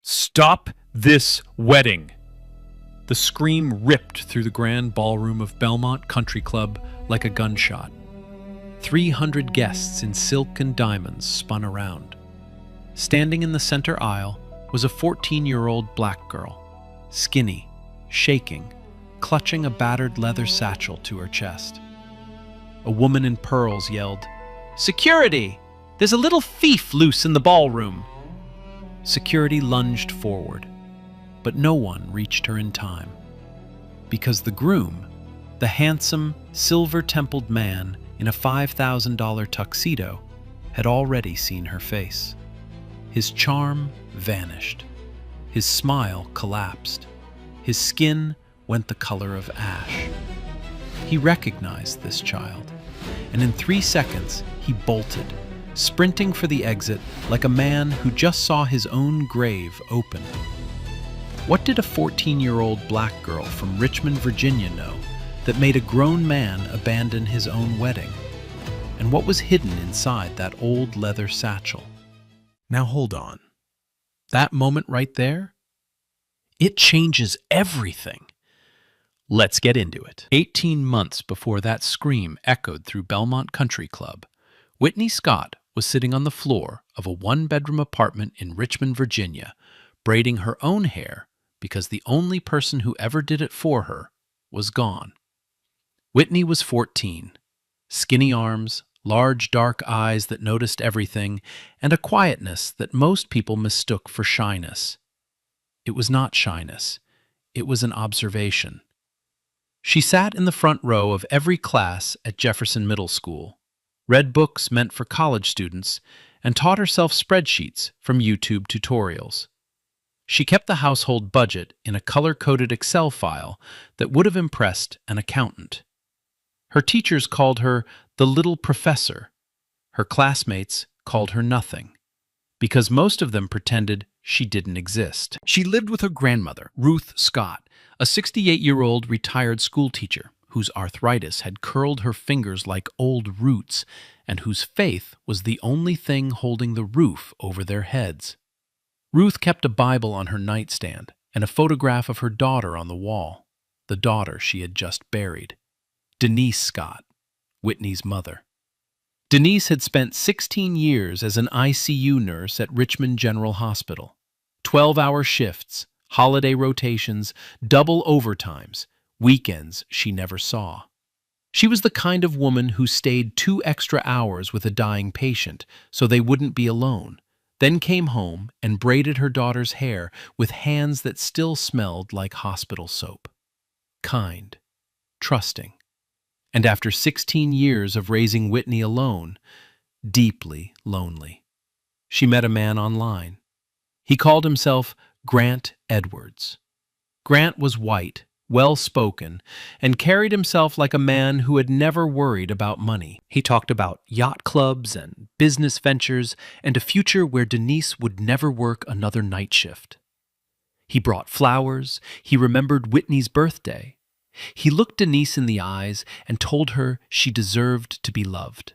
Stop this wedding! The scream ripped through the grand ballroom of Belmont Country Club like a gunshot. 300 guests in silk and diamonds spun around. Standing in the center aisle was a 14-year-old black girl, skinny, shaking, clutching a battered leather satchel to her chest. A woman in pearls yelled, "Security! There's a little thief loose in the ballroom!" Security lunged forward, but no one reached her in time, because the groom, the handsome, silver-templed man in a $5,000 tuxedo, had already seen her face. His charm vanished. His smile collapsed. His skin went the color of ash. He recognized this child, and in 3 seconds he bolted, sprinting for the exit like a man who just saw his own grave open. What did a 14-year-old black girl from Richmond, Virginia know that made a grown man abandon his own wedding? And what was hidden inside that old leather satchel? Now hold on. That moment right there? It changes everything. Let's get into it. 18 months before that scream echoed through Belmont Country Club, Whitney Scott was sitting on the floor of a one-bedroom apartment in Richmond, Virginia, braiding her own hair because the only person who ever did it for her was gone. Whitney was 14, skinny arms, large dark eyes that noticed everything, and a quietness that most people mistook for shyness. It was not shyness. It was an observation. She sat in the front row of every class at Jefferson Middle School, read books meant for college students, and taught herself spreadsheets from YouTube tutorials. She kept the household budget in a color-coded Excel file that would have impressed an accountant. Her teachers called her the little professor. Her classmates called her nothing, because most of them pretended she didn't exist. She lived with her grandmother, Ruth Scott, a 68-year-old retired schoolteacher whose arthritis had curled her fingers like old roots and whose faith was the only thing holding the roof over their heads. Ruth kept a Bible on her nightstand and a photograph of her daughter on the wall, the daughter she had just buried, Denise Scott, Whitney's mother. Denise had spent 16 years as an ICU nurse at Richmond General Hospital. 12-hour shifts, holiday rotations, double overtimes, weekends she never saw. She was the kind of woman who stayed 2 extra hours with a dying patient so they wouldn't be alone, then came home and braided her daughter's hair with hands that still smelled like hospital soap. Kind, trusting. And after 16 years of raising Whitney alone, deeply lonely. She met a man online. He called himself Grant Edwards. Grant was white, well-spoken, and carried himself like a man who had never worried about money. He talked about yacht clubs and business ventures and a future where Denise would never work another night shift. He brought flowers. He remembered Whitney's birthday. He looked Denise in the eyes and told her she deserved to be loved.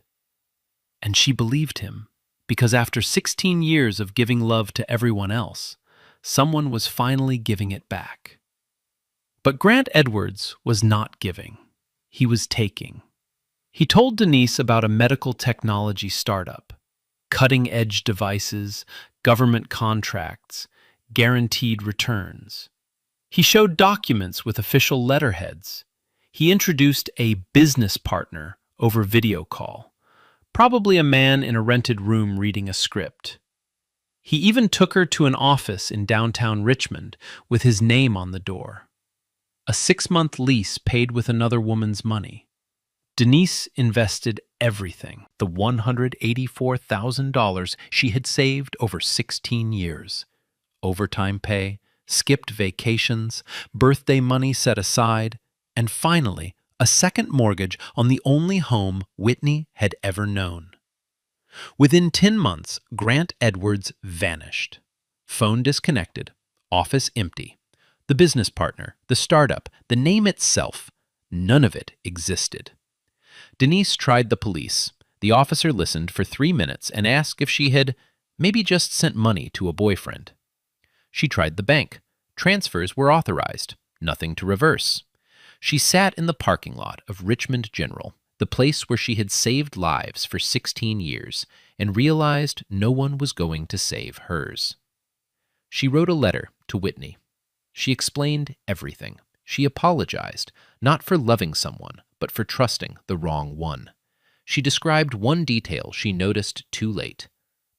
And she believed him, because after 16 years of giving love to everyone else, someone was finally giving it back. But Grant Edwards was not giving. He was taking. He told Denise about a medical technology startup, cutting-edge devices, government contracts, guaranteed returns. He showed documents with official letterheads. He introduced a business partner over video call, probably a man in a rented room reading a script. He even took her to an office in downtown Richmond with his name on the door. A 6-month lease paid with another woman's money. Denise invested everything, the $184,000 she had saved over 16 years. Overtime pay, skipped vacations, birthday money set aside, and finally, a second mortgage on the only home Whitney had ever known. Within 10 months, Grant Edwards vanished. Phone disconnected, office empty. The business partner, the startup, the name itself, none of it existed. Denise tried the police. The officer listened for 3 minutes and asked if she had maybe just sent money to a boyfriend. She tried the bank. Transfers were authorized. Nothing to reverse. She sat in the parking lot of Richmond General, the place where she had saved lives for 16 years, and realized no one was going to save hers. She wrote a letter to Whitney. She explained everything. She apologized, not for loving someone, but for trusting the wrong one. She described one detail she noticed too late.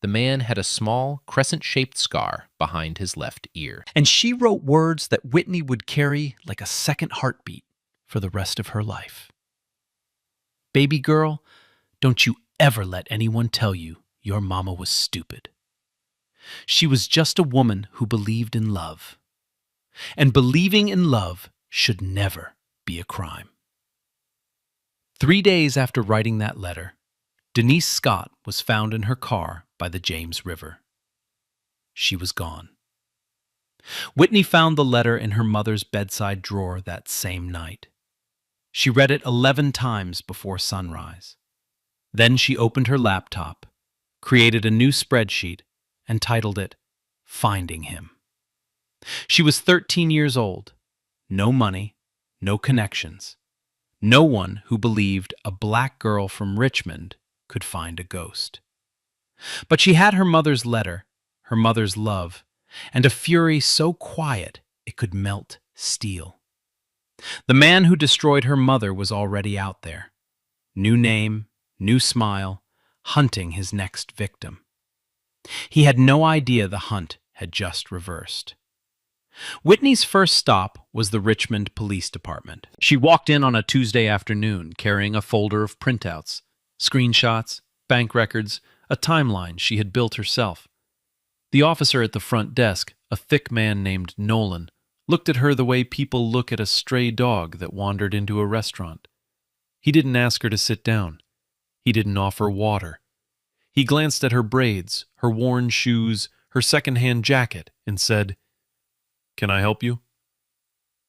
The man had a small, crescent-shaped scar behind his left ear. And she wrote words that Whitney would carry like a second heartbeat for the rest of her life. Baby girl, don't you ever let anyone tell you your mama was stupid. She was just a woman who believed in love. And believing in love should never be a crime. 3 days after writing that letter, Denise Scott was found in her car by the James River. She was gone. Whitney found the letter in her mother's bedside drawer that same night. She read it 11 times before sunrise. Then she opened her laptop, created a new spreadsheet, and titled it, Finding Him. She was 13 years old, no money, no connections, no one who believed a black girl from Richmond could find a ghost. But she had her mother's letter, her mother's love, and a fury so quiet it could melt steel. The man who destroyed her mother was already out there. New name, new smile, hunting his next victim. He had no idea the hunt had just reversed. Whitney's first stop was the Richmond Police Department. She walked in on a Tuesday afternoon carrying a folder of printouts, screenshots, bank records, a timeline she had built herself. The officer at the front desk, a thick man named Nolan, looked at her the way people look at a stray dog that wandered into a restaurant. He didn't ask her to sit down. He didn't offer water. He glanced at her braids, her worn shoes, her second-hand jacket, and said, "Can I help you?"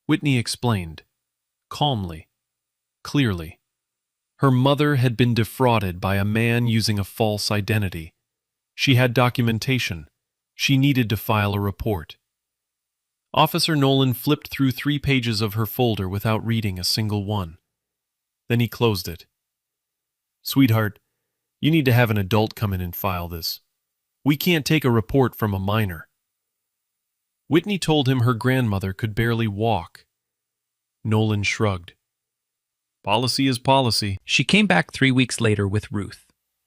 Whitney explained, calmly, clearly. Her mother had been defrauded by a man using a false identity. She had documentation. She needed to file a report. Officer Nolan flipped through 3 pages of her folder without reading a single one. Then he closed it. "Sweetheart, you need to have an adult come in and file this. We can't take a report from a minor." Whitney told him her grandmother could barely walk. Nolan shrugged. "Policy is policy." She came back 3 weeks later with Ruth,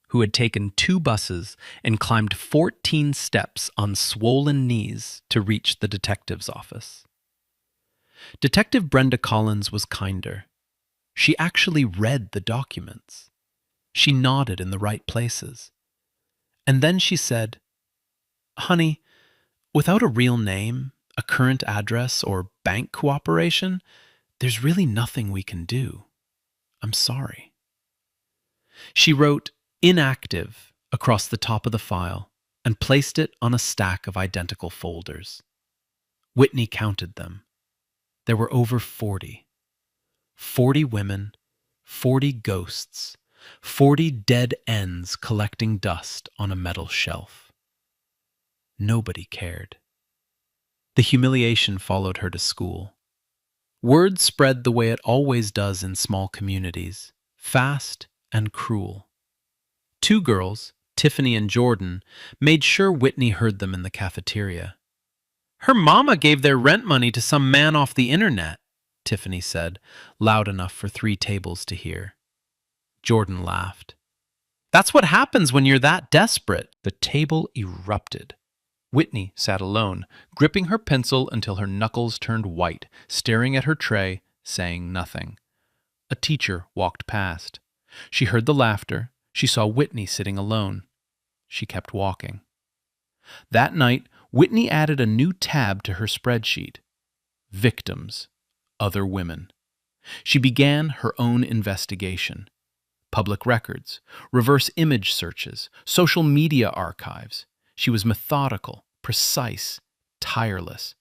who had taken 2 buses and climbed 14 steps on swollen knees to reach the detective's office. Detective Brenda Collins was kinder. She actually read the documents. She nodded in the right places. And then she said, "Honey, without a real name, a current address, or bank cooperation, there's really nothing we can do. I'm sorry." She wrote "inactive" across the top of the file and placed it on a stack of identical folders. Whitney counted them. There were over 40. 40 women, 40 ghosts, 40 dead ends collecting dust on a metal shelf. Nobody cared. The humiliation followed her to school. Word spread the way it always does in small communities, fast and cruel. 2 girls, Tiffany and Jordan, made sure Whitney heard them in the cafeteria. "Her mama gave their rent money to some man off the internet," Tiffany said, loud enough for 3 tables to hear. Jordan laughed. "That's what happens when you're that desperate." The table erupted. Whitney sat alone, gripping her pencil until her knuckles turned white, staring at her tray, saying nothing. A teacher walked past. She heard the laughter. She saw Whitney sitting alone. She kept walking. That night, Whitney added a new tab to her spreadsheet. Victims. Other women. She began her own investigation. Public records, reverse image searches, social media archives. She was methodical, precise, tireless.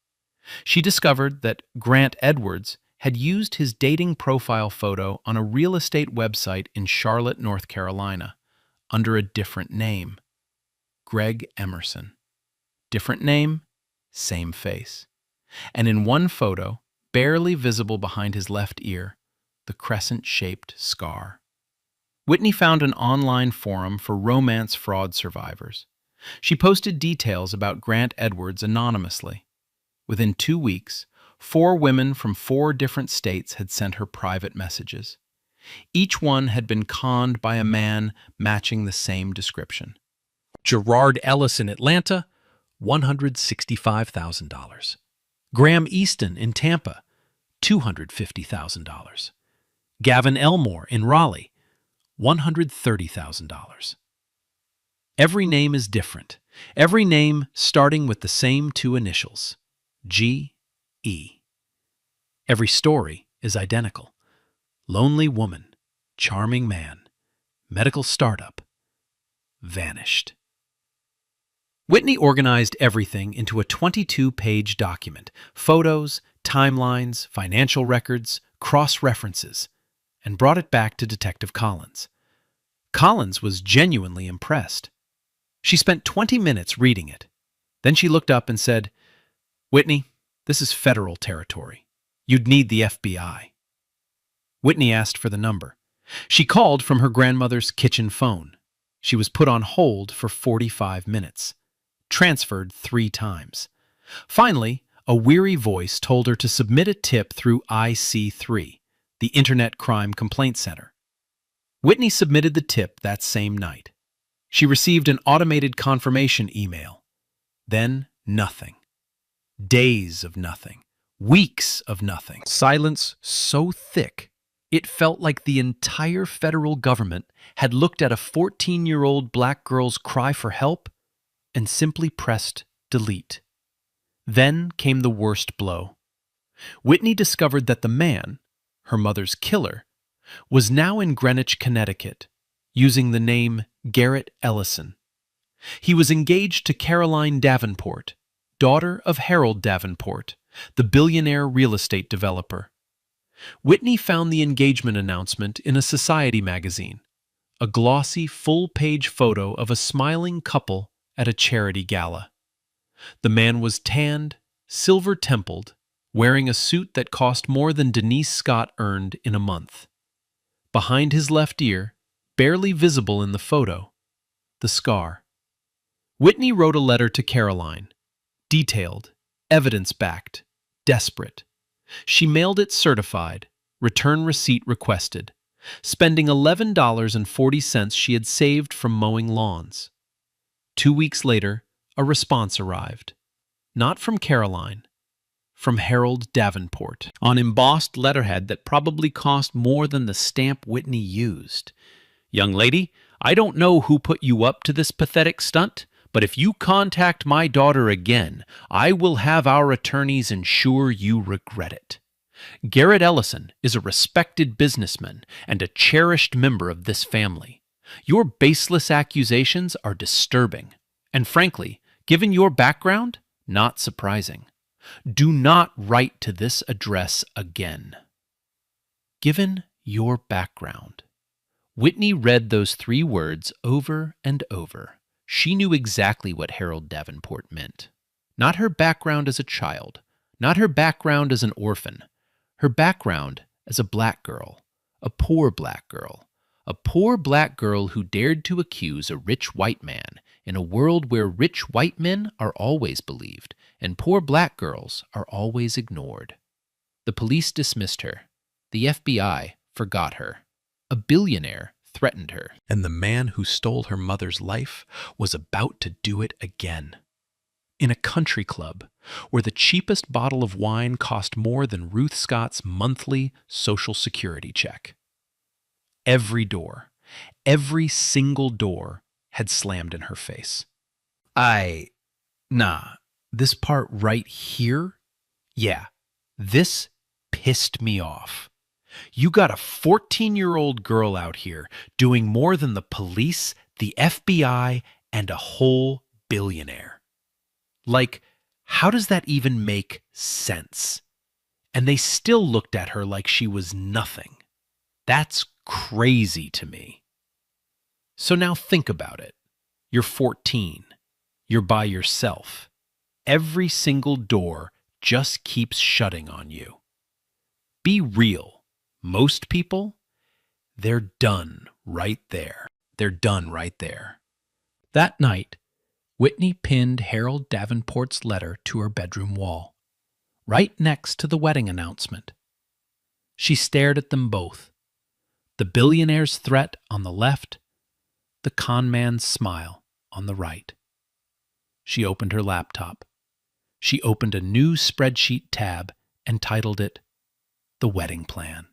She discovered that Grant Edwards had used his dating profile photo on a real estate website in Charlotte, North Carolina, under a different name. Greg Emerson. Different name, same face. And in one photo, barely visible behind his left ear, the crescent-shaped scar. Whitney found an online forum for romance fraud survivors. She posted details about Grant Edwards anonymously. Within 2 weeks, 4 women from 4 different states had sent her private messages. Each one had been conned by a man matching the same description. Gerard Ellis in Atlanta, $165,000. Graham Easton in Tampa, $250,000. Gavin Elmore in Raleigh, $130,000. Every name is different. Every name starting with the same 2 initials, G.E. Every story is identical. Lonely woman, charming man, medical startup, vanished. Whitney organized everything into a 22-page document: photos, timelines, financial records, cross-references, and brought it back to Detective Collins. Collins was genuinely impressed. She spent 20 minutes reading it. Then she looked up and said, "Whitney, this is federal territory. You'd need the FBI." Whitney asked for the number. She called from her grandmother's kitchen phone. She was put on hold for 45 minutes, transferred 3 times. Finally, a weary voice told her to submit a tip through IC3, the Internet Crime Complaint Center. Whitney submitted the tip that same night. She received an automated confirmation email. Then nothing. Days of nothing. Weeks of nothing. Silence so thick, it felt like the entire federal government had looked at a 14-year-old black girl's cry for help and simply pressed delete. Then came the worst blow. Whitney discovered that the man, her mother's killer, was now in Greenwich, Connecticut, using the name Garrett Ellison. He was engaged to Caroline Davenport, daughter of Harold Davenport, the billionaire real estate developer. Whitney found the engagement announcement in a society magazine, a glossy, full-page photo of a smiling couple at a charity gala. The man was tanned, silver-templed, wearing a suit that cost more than Denise Scott earned in a month. Behind his left ear, barely visible in the photo, the scar. Whitney wrote a letter to Caroline, detailed, evidence-backed, desperate. She mailed it certified, return receipt requested, spending $11.40 she had saved from mowing lawns. 2 weeks later, a response arrived. Not from Caroline, from Harold Davenport, on embossed letterhead that probably cost more than the stamp Whitney used. "Young lady, I don't know who put you up to this pathetic stunt, but if you contact my daughter again, I will have our attorneys ensure you regret it. Garrett Ellison is a respected businessman and a cherished member of this family. Your baseless accusations are disturbing, and frankly, given your background, not surprising. Do not write to this address again." Given your background. Whitney read those 3 words over and over. She knew exactly what Harold Davenport meant. Not her background as a child, not her background as an orphan, her background as a black girl, a poor black girl, a poor black girl who dared to accuse a rich white man in a world where rich white men are always believed and poor black girls are always ignored. The police dismissed her. The FBI forgot her. A billionaire threatened her. And the man who stole her mother's life was about to do it again. In a country club where the cheapest bottle of wine cost more than Ruth Scott's monthly Social Security check. Every door, every single door had slammed in her face. This part right here? Yeah, this pissed me off. You got a 14-year-old girl out here doing more than the police, the FBI, and a whole billionaire. Like, how does that even make sense? And they still looked at her like she was nothing. That's crazy to me. So now think about it. You're 14. You're by yourself. every single door just keeps shutting on you. Be real. Most people, they're done right there. They're done right there. That night, Whitney pinned Harold Davenport's letter to her bedroom wall, right next to the wedding announcement. She stared at them both, the billionaire's threat on the left, the con man's smile on the right. She opened her laptop. She opened a new spreadsheet tab and titled it, The Wedding Plan.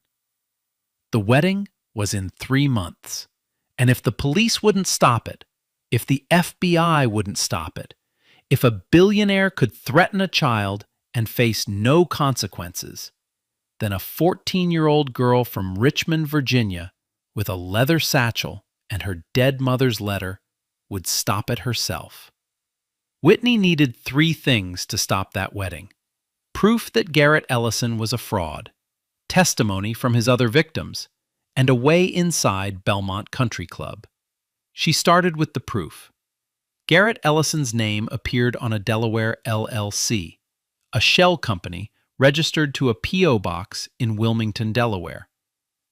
The wedding was in 3 months, and if the police wouldn't stop it, if the FBI wouldn't stop it, if a billionaire could threaten a child and face no consequences, then a 14-year-old girl from Richmond, Virginia, with a leather satchel and her dead mother's letter, would stop it herself. Whitney needed 3 things to stop that wedding: proof that Garrett Ellison was a fraud, testimony from his other victims, and a way inside Belmont Country Club. She started with the proof. Garrett Ellison's name appeared on a Delaware LLC, a shell company registered to a P.O. box in Wilmington, Delaware,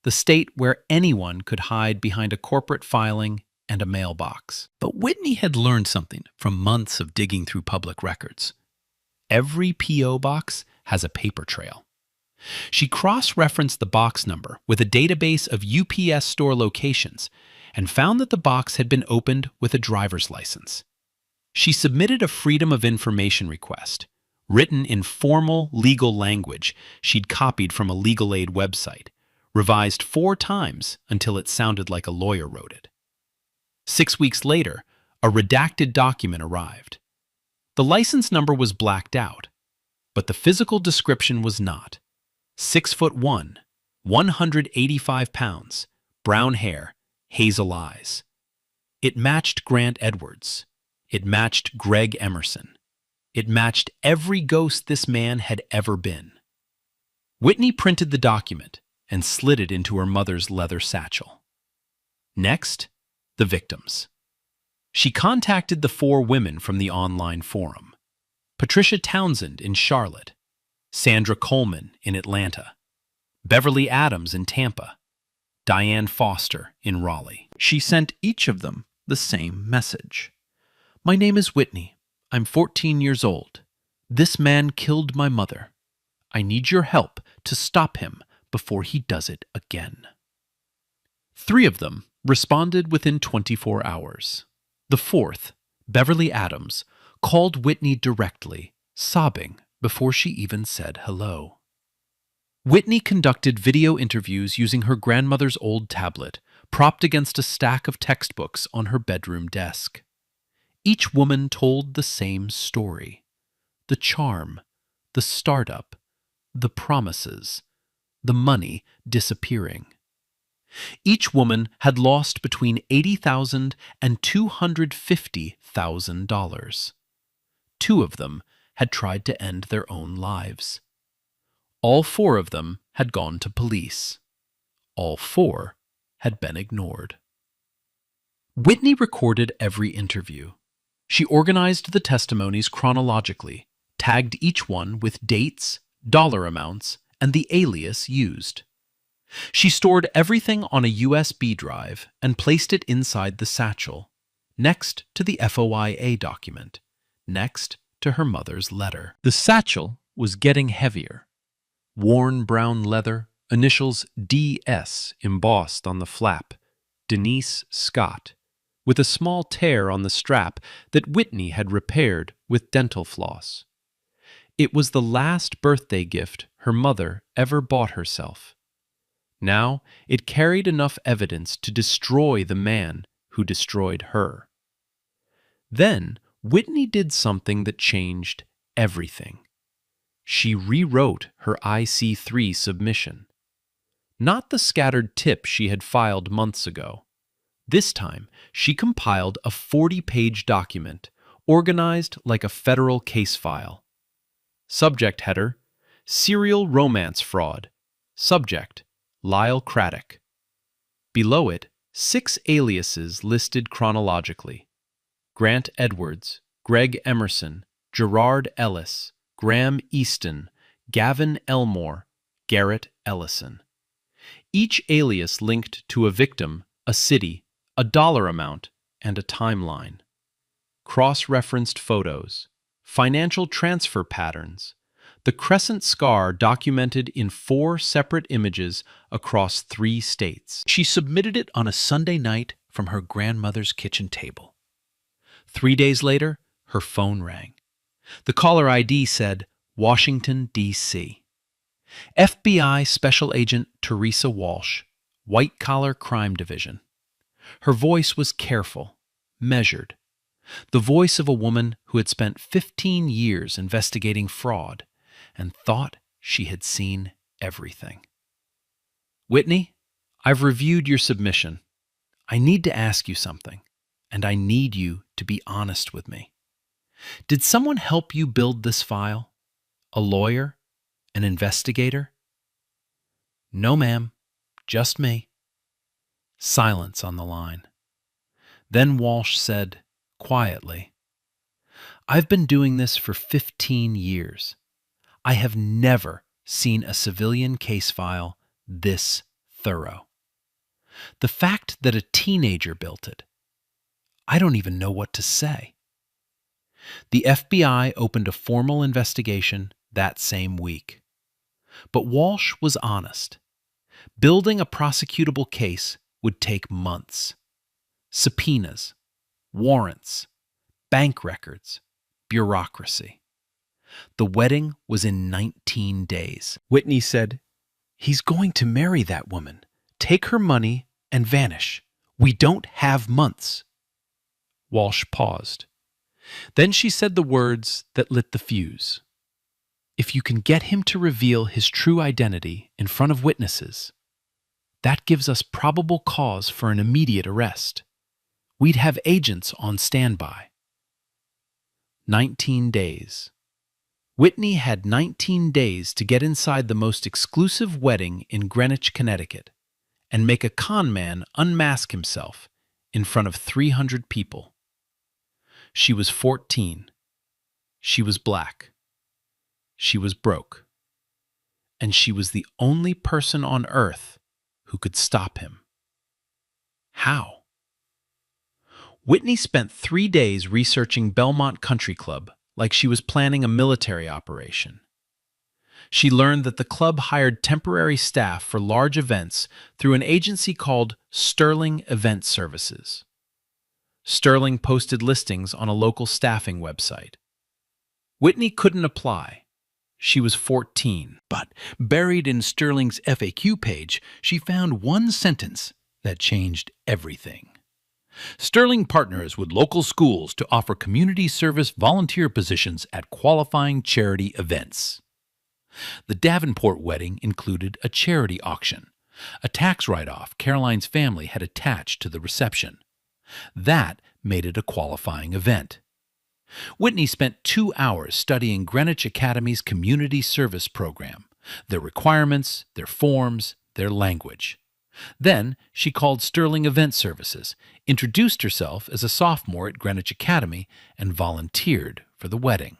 the state where anyone could hide behind a corporate filing and a mailbox. But Whitney had learned something from months of digging through public records. Every P.O. box has a paper trail. She cross-referenced the box number with a database of UPS store locations and found that the box had been opened with a driver's license. She submitted a Freedom of Information request, written in formal legal language she'd copied from a legal aid website, revised 4 times until it sounded like a lawyer wrote it. 6 weeks later, a redacted document arrived. The license number was blacked out, but the physical description was not. 6'1", 185 pounds, brown hair, hazel eyes. It matched Grant Edwards. It matched Greg Emerson. It matched every ghost this man had ever been. Whitney printed the document and slid it into her mother's leather satchel. Next, the victims. She contacted the 4 women from the online forum: Patricia Townsend in Charlotte, Sandra Coleman in Atlanta, Beverly Adams in Tampa, Diane Foster in Raleigh. She sent each of them the same message. My name is Whitney. I'm 14 years old. This man killed my mother. I need your help to stop him before he does it again. 3 of them responded within 24 hours. The 4th, Beverly Adams, called Whitney directly, sobbing before she even said hello. Whitney conducted video interviews using her grandmother's old tablet, propped against a stack of textbooks on her bedroom desk. Each woman told the same story: the charm, the startup, the promises, the money disappearing. Each woman had lost between $80,000 and $250,000. 2 of them had tried to end their own lives. All 4 of them had gone to police. All 4 had been ignored. Whitney recorded every interview. She organized the testimonies chronologically, tagged each one with dates, dollar amounts, and the alias used. She stored everything on a USB drive and placed it inside the satchel, next to the FOIA document, next to her mother's letter. The satchel was getting heavier. Worn brown leather, initials DS embossed on the flap, Denise Scott, with a small tear on the strap that Whitney had repaired with dental floss. It was the last birthday gift her mother ever bought herself. Now it carried enough evidence to destroy the man who destroyed her. Then Whitney did something that changed everything. She rewrote her IC3 submission. Not the scattered tip she had filed months ago. This time, she compiled a 40-page document, organized like a federal case file. Subject header: Serial Romance Fraud. Subject: Lyle Craddock. Below it, 6 aliases listed chronologically: Grant Edwards, Greg Emerson, Gerard Ellis, Graham Easton, Gavin Elmore, Garrett Ellison. Each alias linked to a victim, a city, a dollar amount, and a timeline. Cross-referenced photos, financial transfer patterns, the crescent scar documented in 4 separate images across 3 states. She submitted it on a Sunday night from her grandmother's kitchen table. 3 days later, her phone rang. The caller ID said, Washington, D.C. FBI Special Agent Teresa Walsh, White Collar Crime Division. Her voice was careful, measured. The voice of a woman who had spent 15 years investigating fraud and thought she had seen everything. Whitney, I've reviewed your submission. I need to ask you something, and I need you to be honest with me. Did someone help you build this file? A lawyer? An investigator? No, ma'am. Just me. Silence on the line. Then Walsh said, quietly, I've been doing this for 15 years. I have never seen a civilian case file this thorough. The fact that a teenager built it, I don't even know what to say. The FBI opened a formal investigation that same week. But Walsh was honest. Building a prosecutable case would take months. Subpoenas, warrants, bank records, bureaucracy. The wedding was in 19 days. Whitney said, He's going to marry that woman, take her money, and vanish. We don't have months. Walsh paused. Then she said the words that lit the fuse. If you can get him to reveal his true identity in front of witnesses, that gives us probable cause for an immediate arrest. We'd have agents on standby. 19 days. Whitney had 19 days to get inside the most exclusive wedding in Greenwich, Connecticut, and make a con man unmask himself in front of 300 people. She was 14. She was black. She was broke. And she was the only person on earth who could stop him. How? Whitney spent 3 days researching Belmont Country Club like she was planning a military operation. She learned that the club hired temporary staff for large events through an agency called Sterling Event Services. Sterling posted listings on a local staffing website. Whitney couldn't apply. She was 14, but buried in Sterling's FAQ page, she found one sentence that changed everything. Sterling partners with local schools to offer community service volunteer positions at qualifying charity events. The Davenport wedding included a charity auction, a tax write-off Caroline's family had attached to the reception. That made it a qualifying event. Whitney spent 2 hours studying Greenwich Academy's community service program, their requirements, their forms, their language. Then she called Sterling Event Services, introduced herself as a sophomore at Greenwich Academy, and volunteered for the wedding.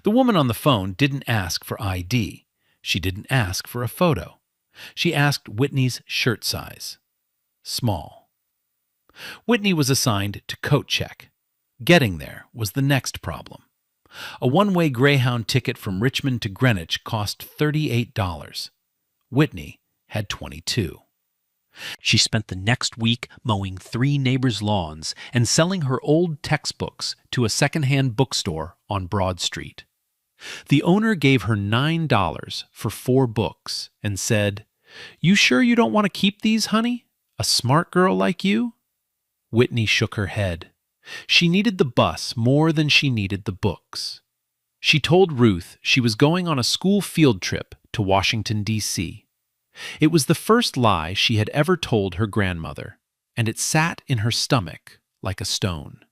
The woman on the phone didn't ask for ID. She didn't ask for a photo. She asked Whitney's shirt size. Small. Whitney was assigned to coat check. Getting there was the next problem. A one-way Greyhound ticket from Richmond to Greenwich cost $38. Whitney had 22. She spent the next week mowing 3 neighbors' lawns and selling her old textbooks to a second-hand bookstore on Broad Street. The owner gave her $9 for 4 books and said, "You sure you don't want to keep these, honey? A smart girl like you?" Whitney shook her head. She needed the bus more than she needed the books. She told Ruth she was going on a school field trip to Washington, D.C. It was the first lie she had ever told her grandmother, and it sat in her stomach like a stone.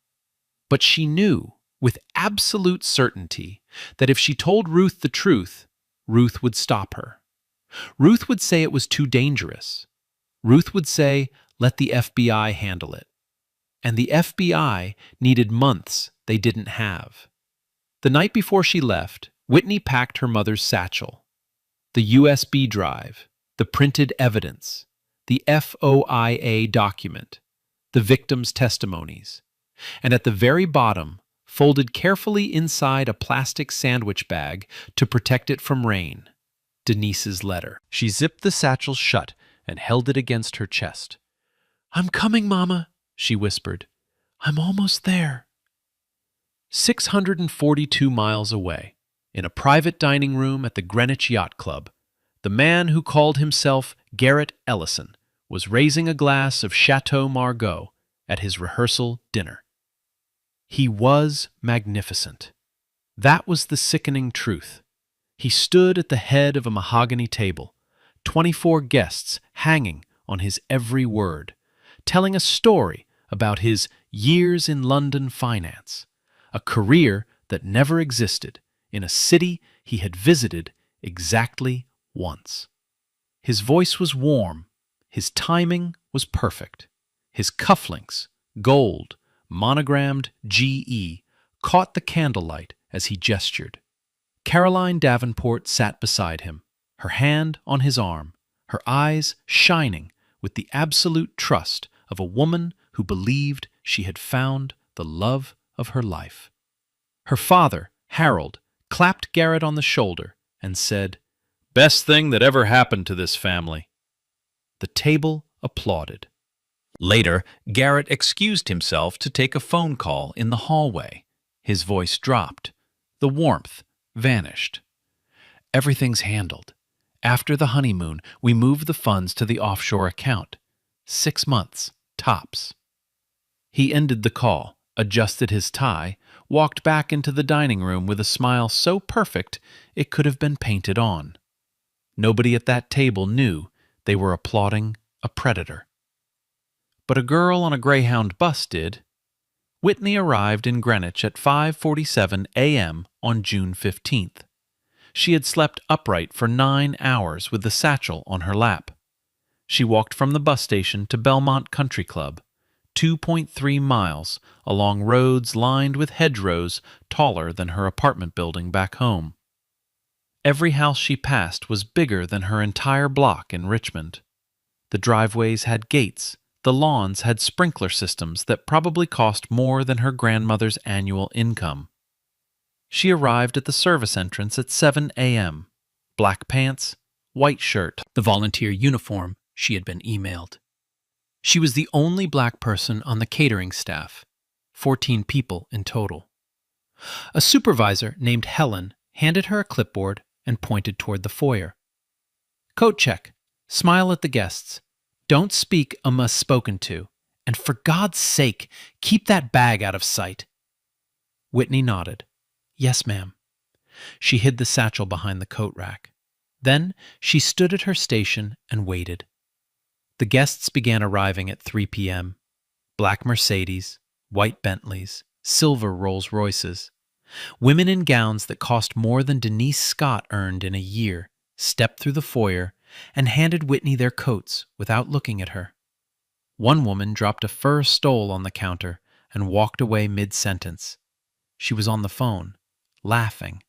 But she knew with absolute certainty that if she told Ruth the truth, Ruth would stop her. Ruth would say it was too dangerous. Ruth would say, "Let the FBI handle it." And the FBI needed months they didn't have. The night before she left, Whitney packed her mother's satchel, the USB drive, the printed evidence, the FOIA document, the victims' testimonies, and at the very bottom, folded carefully inside a plastic sandwich bag to protect it from rain, Denise's letter. She zipped the satchel shut and held it against her chest. "I'm coming, Mama," she whispered. "I'm almost there." 642 miles away, in a private dining room at the Greenwich Yacht Club, the man who called himself Garrett Ellison was raising a glass of Chateau Margaux at his rehearsal dinner. He was magnificent. That was the sickening truth. He stood at the head of a mahogany table, 24 guests hanging on his every word, telling a story about his years in London finance, a career that never existed in a city he had visited exactly once. His voice was warm, his timing was perfect. His cufflinks, gold, monogrammed GE, caught the candlelight as he gestured. Caroline Davenport sat beside him, her hand on his arm, her eyes shining with the absolute trust of a woman who believed she had found the love of her life. Her father, Harold, clapped Garrett on the shoulder and said, "Best thing that ever happened to this family." The table applauded. Later, Garrett excused himself to take a phone call in the hallway. His voice dropped. The warmth vanished. "Everything's handled. After the honeymoon, we moved the funds to the offshore account. 6 months, tops." He ended the call, adjusted his tie, walked back into the dining room with a smile so perfect it could have been painted on. Nobody at that table knew they were applauding a predator. But a girl on a Greyhound bus did. Whitney arrived in Greenwich at 5:47 a.m. on June 15th. She had slept upright for 9 hours with the satchel on her lap. She walked from the bus station to Belmont Country Club, 2.3 miles along roads lined with hedgerows taller than her apartment building back home. Every house she passed was bigger than her entire block in Richmond. The driveways had gates. The lawns had sprinkler systems that probably cost more than her grandmother's annual income. She arrived at the service entrance at 7 a.m. Black pants, white shirt, the volunteer uniform she had been emailed. She was the only black person on the catering staff, 14 people in total. A supervisor named Helen handed her a clipboard and pointed toward the foyer. "Coat check. Smile at the guests. Don't speak unless spoken to, and for God's sake, keep that bag out of sight." Whitney nodded. "Yes, ma'am." She hid the satchel behind the coat rack. Then she stood at her station and waited. The guests began arriving at 3 p.m. Black Mercedes, white Bentleys, silver Rolls Royces. Women in gowns that cost more than Denise Scott earned in a year stepped through the foyer and handed Whitney their coats without looking at her. One woman dropped a fur stole on the counter and walked away mid-sentence. She was on the phone, laughing,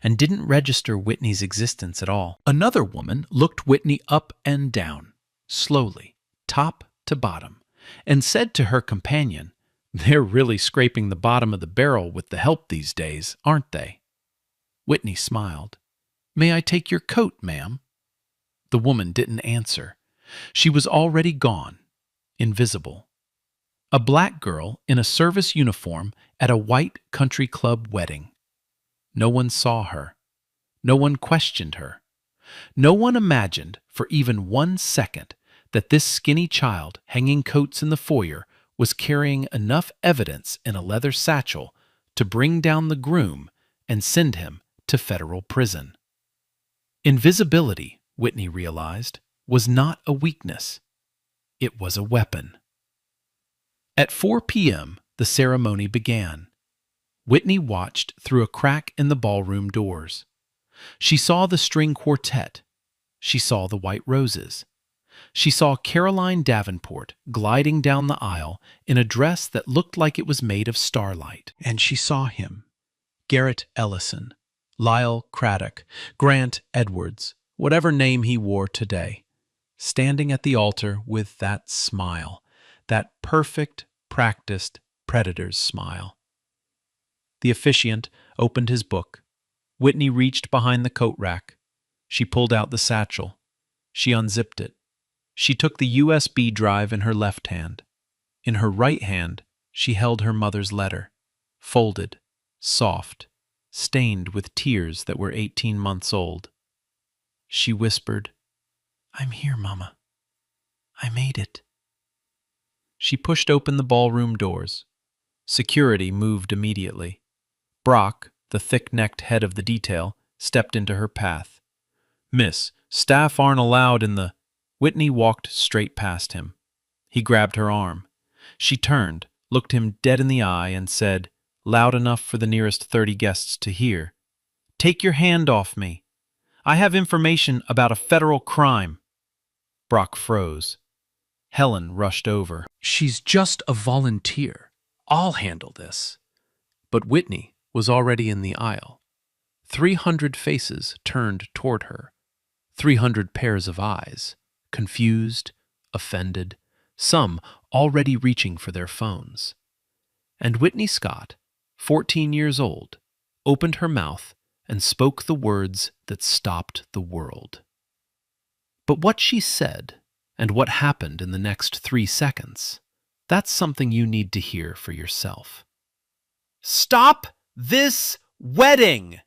and didn't register Whitney's existence at all. Another woman looked Whitney up and down, slowly, top to bottom, and said to her companion, "They're really scraping the bottom of the barrel with the help these days, aren't they?" Whitney smiled. "May I take your coat, ma'am?" The woman didn't answer. She was already gone, invisible. A black girl in a service uniform at a white country club wedding. No one saw her. No one questioned her. No one imagined for even 1 second that this skinny child hanging coats in the foyer was carrying enough evidence in a leather satchel to bring down the groom and send him to federal prison. Invisibility, Whitney realized, was not a weakness. It was a weapon. At 4 p.m., the ceremony began. Whitney watched through a crack in the ballroom doors. She saw the string quartet. She saw the white roses. She saw Caroline Davenport gliding down the aisle in a dress that looked like it was made of starlight. And she saw him, Garrett Ellison, Lyle Craddock, Grant Edwards, whatever name he wore today, standing at the altar with that smile, that perfect, practiced predator's smile. The officiant opened his book. Whitney reached behind the coat rack. She pulled out the satchel. She unzipped it. She took the USB drive in her left hand. In her right hand, she held her mother's letter, folded, soft, stained with tears that were 18 months old. She whispered, "I'm here, Mama. I made it." She pushed open the ballroom doors. Security moved immediately. Brock, the thick-necked head of the detail, stepped into her path. "Miss, staff aren't allowed in the—" Whitney walked straight past him. He grabbed her arm. She turned, looked him dead in the eye, and said, loud enough for the nearest 30 guests to hear, "Take your hand off me. I have information about a federal crime." Brock froze. Helen rushed over. "She's just a volunteer. I'll handle this." But Whitney was already in the aisle. 300 faces turned toward her. 300 pairs of eyes, confused, offended, some already reaching for their phones. And Whitney Scott, 14 years old, opened her mouth and spoke the words that stopped the world. But what she said, and what happened in the next 3 seconds, that's something you need to hear for yourself. "Stop this wedding!"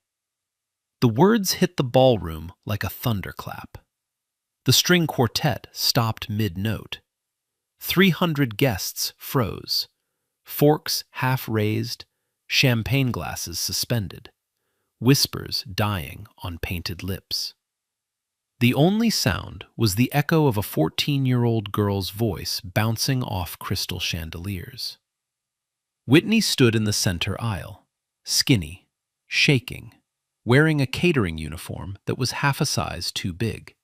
The words hit the ballroom like a thunderclap. The string quartet stopped mid-note. 300 guests froze, forks half raised, champagne glasses suspended, whispers dying on painted lips. The only sound was the echo of a 14-year-old girl's voice bouncing off crystal chandeliers. Whitney stood in the center aisle, skinny, shaking, wearing a catering uniform that was half a size too big.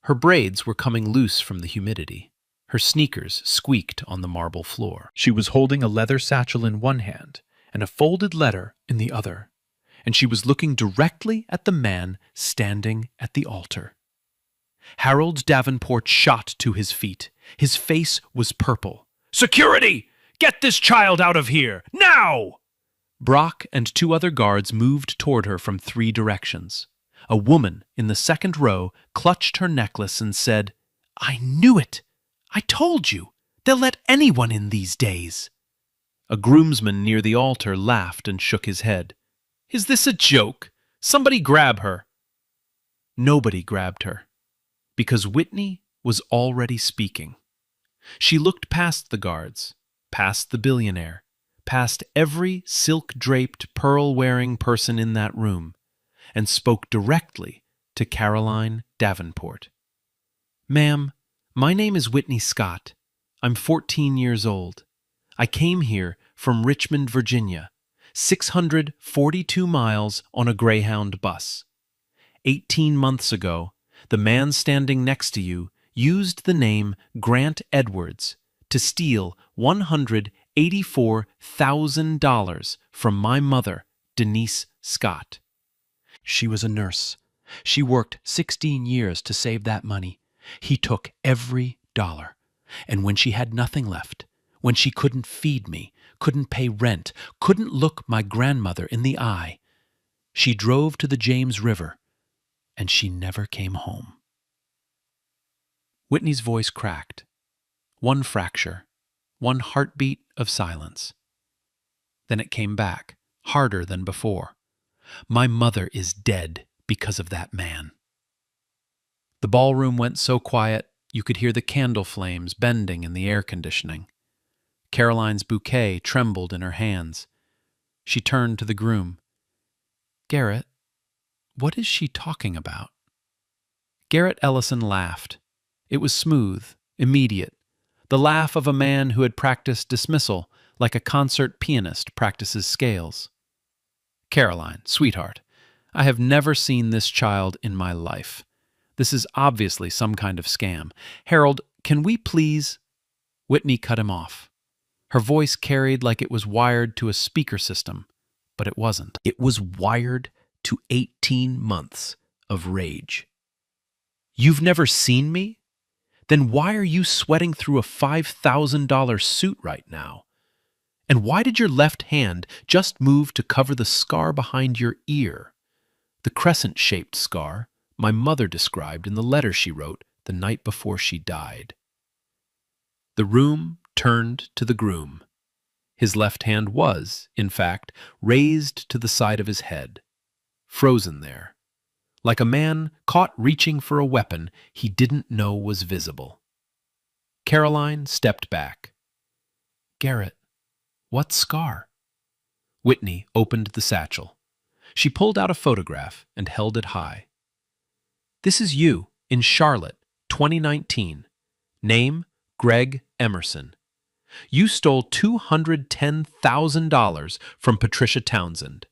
Her braids were coming loose from the humidity. Her sneakers squeaked on the marble floor. She was holding a leather satchel in one hand and a folded letter in the other, and she was looking directly at the man standing at the altar. Harold Davenport shot to his feet. His face was purple. "Security! Get this child out of here! Now!" Brock and 2 other guards moved toward her from 3 directions. A woman in the second row clutched her necklace and said, "I knew it! I told you! They'll let anyone in these days!" A groomsman near the altar laughed and shook his head. "Is this a joke? Somebody grab her!" Nobody grabbed her, because Whitney was already speaking. She looked past the guards, past the billionaire, past every silk-draped, pearl-wearing person in that room, and spoke directly to Caroline Davenport. "Ma'am, my name is Whitney Scott. I'm 14 years old. I came here from Richmond, Virginia, 642 miles on a Greyhound bus. 18 months ago, the man standing next to you used the name Grant Edwards to steal $184,000 from my mother, Denise Scott. She was a nurse. She worked 16 years to save that money. He took every dollar. And when she had nothing left, when she couldn't feed me, couldn't pay rent, couldn't look my grandmother in the eye, she drove to the James River, and she never came home." Whitney's voice cracked. One fracture, one heartbeat of silence. Then it came back, harder than before. "My mother is dead because of that man." The ballroom went so quiet you could hear the candle flames bending in the air conditioning. Caroline's bouquet trembled in her hands. She turned to the groom. "Garrett, what is she talking about?" Garrett Ellison laughed. It was smooth, immediate, the laugh of a man who had practiced dismissal like a concert pianist practices scales. "Caroline, sweetheart, I have never seen this child in my life. This is obviously some kind of scam. Harold, can we please—" Whitney cut him off. Her voice carried like it was wired to a speaker system, but it wasn't. It was wired to 18 months of rage. You've never seen me? Then why are you sweating through a $5,000 suit right now? And why did your left hand just move to cover the scar behind your ear? The crescent-shaped scar my mother described in the letter she wrote the night before she died. The room turned to the groom. His left hand was, in fact, raised to the side of his head, frozen there, like a man caught reaching for a weapon he didn't know was visible. Caroline stepped back. Garrett, what scar? Whitney opened the satchel. She pulled out a photograph and held it high. This is you in Charlotte, 2019. Name, Greg Emerson. You stole $210,000 from Patricia Townsend.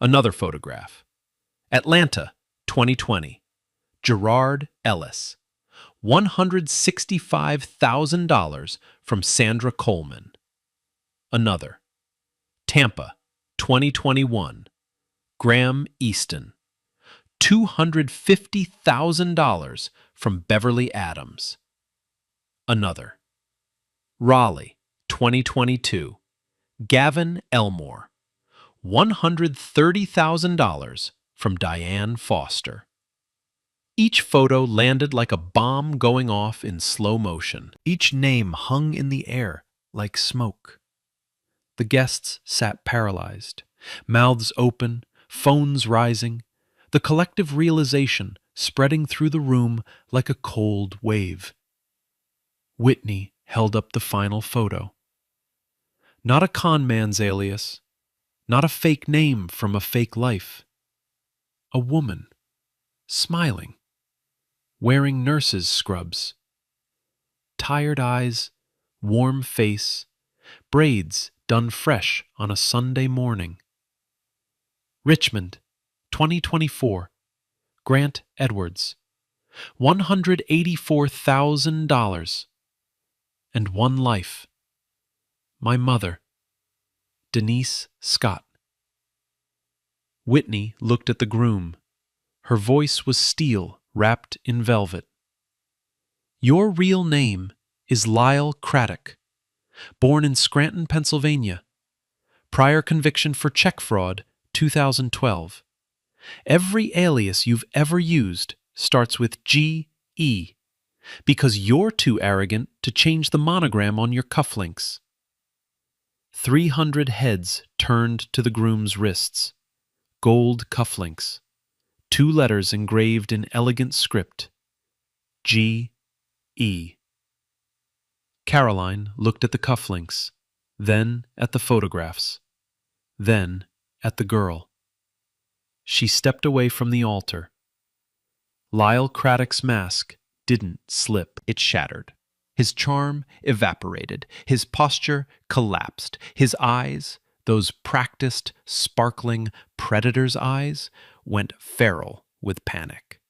Another photograph. Atlanta, 2020. Gerard Ellis. $165,000 from Sandra Coleman. Another. Tampa, 2021. Graham Easton. $250,000 from Beverly Adams. Another. Raleigh, 2022. Gavin Elmore. $130,000 from Diane Foster. Each photo landed like a bomb going off in slow motion. Each name hung in the air like smoke. The guests sat paralyzed, mouths open, phones rising, the collective realization spreading through the room like a cold wave. Whitney held up the final photo. Not a con man's alias, not a fake name from a fake life. A woman, smiling, wearing nurse's scrubs. Tired eyes, warm face, braids done fresh on a Sunday morning. Richmond, 2024. Grant Edwards. $184,000. And one life. My mother, Denise Scott. Whitney looked at the groom. Her voice was steel wrapped in velvet. Your real name is Lyle Craddock, born in Scranton, Pennsylvania. Prior conviction for check fraud, 2012. Every alias you've ever used starts with G.E. because you're too arrogant to change the monogram on your cufflinks. 300 heads turned to the groom's wrists. Gold cufflinks. 2 letters engraved in elegant script. G.E. Caroline looked at the cufflinks, then at the photographs, then at the girl. She stepped away from the altar. Lyle Craddock's mask didn't slip. It shattered. His charm evaporated. His posture collapsed. His eyes, those practiced, sparkling predator's eyes, went feral with panic.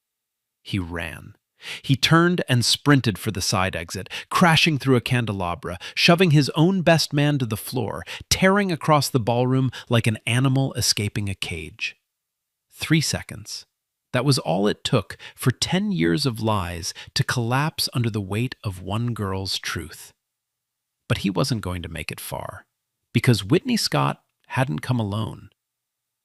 He ran. He turned and sprinted for the side exit, crashing through a candelabra, shoving his own best man to the floor, tearing across the ballroom like an animal escaping a cage. 3 seconds. That was all it took for 10 years of lies to collapse under the weight of one girl's truth. But he wasn't going to make it far, because Whitney Scott hadn't come alone.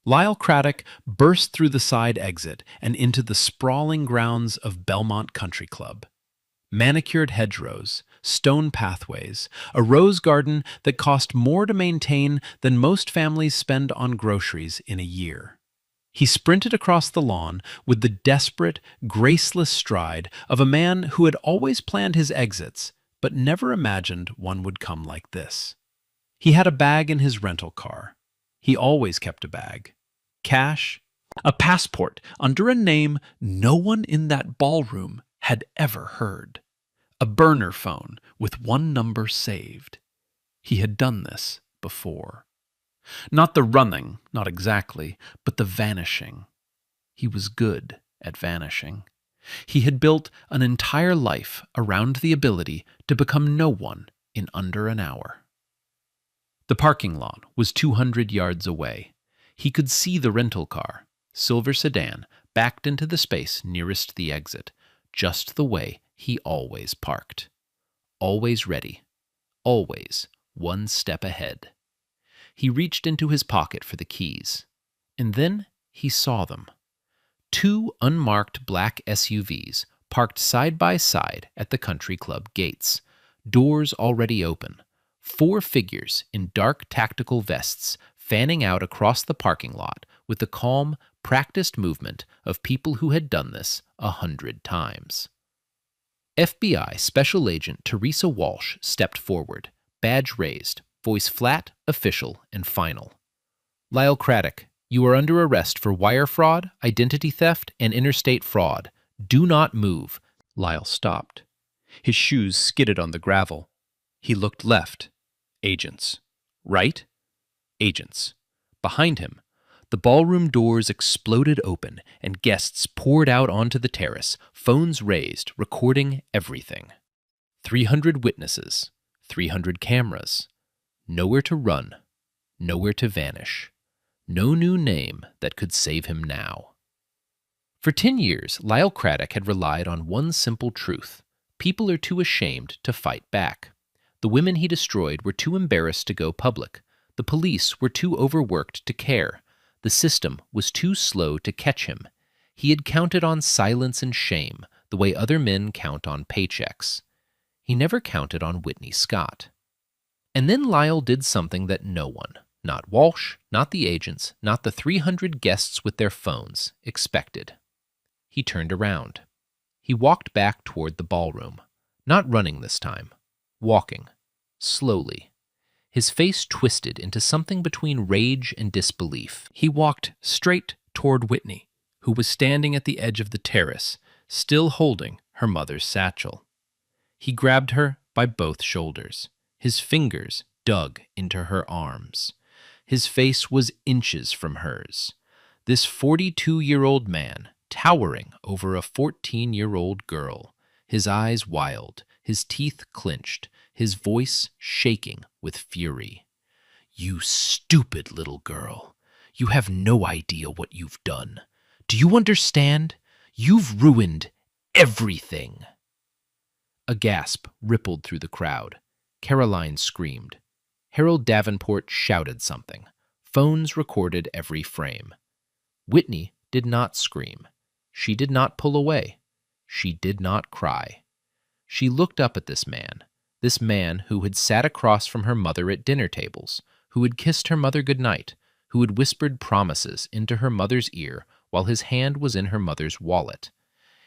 Lyle Craddock burst through the side exit and into the sprawling grounds of Belmont Country Club. Manicured hedgerows, stone pathways, a rose garden that cost more to maintain than most families spend on groceries in a year. He sprinted across the lawn with the desperate, graceless stride of a man who had always planned his exits, but never imagined one would come like this. He had a bag in his rental car. He always kept a bag. Cash, a passport under a name no one in that ballroom had ever heard. A burner phone with one number saved. He had done this before. Not the running, not exactly, but the vanishing. He was good at vanishing. He had built an entire life around the ability to become no one in under an hour. The parking lot was 200 yards away. He could see the rental car, silver sedan, backed into the space nearest the exit, just the way he always parked. Always ready. Always one step ahead. He reached into his pocket for the keys, and then he saw them. Two unmarked black SUVs parked side by side at the country club gates, doors already open, 4 figures in dark tactical vests fanning out across the parking lot with the calm, practiced movement of people who had done this 100 times. FBI Special Agent Teresa Walsh stepped forward, badge raised, voice flat, official, and final. "Lyle Craddock, you are under arrest for wire fraud, identity theft, and interstate fraud. Do not move." Lyle stopped. His shoes skidded on the gravel. He looked left. Agents. Right? Agents. Behind him, the ballroom doors exploded open and guests poured out onto the terrace, phones raised, recording everything. 300 witnesses, 300 cameras. Nowhere to run, nowhere to vanish. No new name that could save him now. For 10 years, Lyle Craddock had relied on one simple truth. People are too ashamed to fight back. The women he destroyed were too embarrassed to go public. The police were too overworked to care. The system was too slow to catch him. He had counted on silence and shame, the way other men count on paychecks. He never counted on Whitney Scott. And then Lyle did something that no one, not Walsh, not the agents, not the 300 guests with their phones, expected. He turned around. He walked back toward the ballroom, not running this time, walking, slowly. His face twisted into something between rage and disbelief. He walked straight toward Whitney, who was standing at the edge of the terrace, still holding her mother's satchel. He grabbed her by both shoulders. His fingers dug into her arms. His face was inches from hers. This 42-year-old man, towering over a 14-year-old girl, his eyes wild, his teeth clenched, his voice shaking with fury. "You stupid little girl. You have no idea what you've done. Do you understand? You've ruined everything." A gasp rippled through the crowd. Caroline screamed. Harold Davenport shouted something. Phones recorded every frame. Whitney did not scream. She did not pull away. She did not cry. She looked up at this man who had sat across from her mother at dinner tables, who had kissed her mother goodnight, who had whispered promises into her mother's ear while his hand was in her mother's wallet.